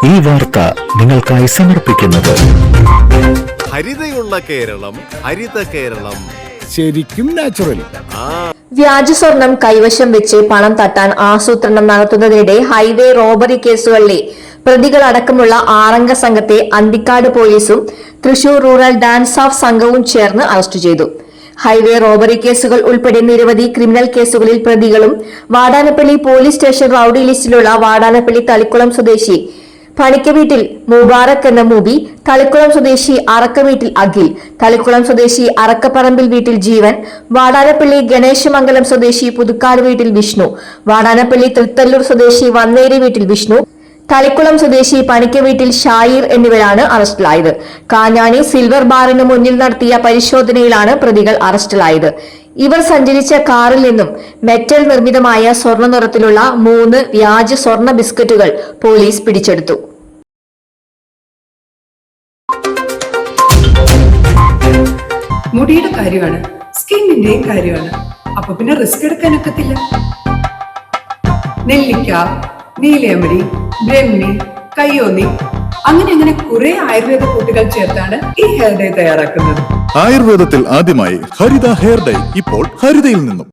ഈ വാർത്ത നിങ്ങൾക്കായി സമർപ്പിക്കുന്നത് ഹരിതയുള്ള കേരളം, ഹരിത കേരളം, ശരിക്കും നാച്ചുറൽ. വ്യാജ സ്വർണം കൈവശം വെച്ച് പണം തട്ടാൻ ആസൂത്രണം നടത്തുന്നതിനിടെ ഹൈവേ റോബറി കേസുകളിലെ പ്രതികളടക്കമുള്ള 6 സംഘത്തെ അന്തിക്കാട് പോലീസും തൃശൂർ റൂറൽ ഡാൻസ് ഓഫ് സംഘവും ചേർന്ന് അറസ്റ്റ് ചെയ്തു. ഹൈവേ റോബറി കേസുകൾ ഉൾപ്പെടെ നിരവധി ക്രിമിനൽ കേസുകളിൽ പ്രതികളും വാടാനപ്പള്ളി പോലീസ് സ്റ്റേഷൻ റൌഡി ലിസ്റ്റിലുള്ള വാടാനപ്പള്ളി തളിക്കുളം സ്വദേശി പണിക്കവീട്ടിൽ മുബാറക് എന്ന മൂബി, തളിക്കുളം സ്വദേശി അറക്കവീട്ടിൽ അഖിൽ, തളിക്കുളം സ്വദേശി അറക്കപ്പറമ്പിൽ വീട്ടിൽ ജീവൻ, വാടാനപ്പള്ളി ഗണേശമംഗലം സ്വദേശി പുതുക്കാട് വീട്ടിൽ വിഷ്ണു, വാടാനപ്പള്ളി തൃത്തല്ലൂർ സ്വദേശി വന്നേരി വീട്ടിൽ വിഷ്ണു, തളിക്കുളം സ്വദേശി പണിക്കവീട്ടിൽ ഷായിർ എന്നിവരാണ് അറസ്റ്റിലായത്. കാഞ്ഞാണി സിൽവർ ബാറിന് മുന്നിൽ നടത്തിയ പരിശോധനയിലാണ് പ്രതികൾ അറസ്റ്റിലായത്. ഇവർ സഞ്ചരിച്ച കാറിൽ നിന്നും മെറ്റൽ നിർമ്മിതമായ സ്വർണ്ണ നിറത്തിലുള്ള 3 വ്യാജ സ്വർണ്ണ ബിസ്ക്കറ്റുകൾ പോലീസ് പിടിച്ചെടുത്തു. മുടിയുടെ കാര്യമാണ്, സ്കിന്നിന്റെയും കാര്യമാണ്. അപ്പൊ പിന്നെ റിസ്ക് എടുക്കാനൊക്കത്തില്ല. നെല്ലിക്ക, നീലയമരി, ബ്രഹ്മി, കയ്യോന്നി, അങ്ങനെ കുറെ ആയുർവേദ കൂട്ടുകൾ ചേർത്താണ് ഈ ഹെയർ ഡേ തയ്യാറാക്കുന്നത്. ആയുർവേദത്തിൽ ആദ്യമായി ഹരിത ഹെയർ ഡൈ ഇപ്പോൾ ഹരിതയിൽ നിന്നും.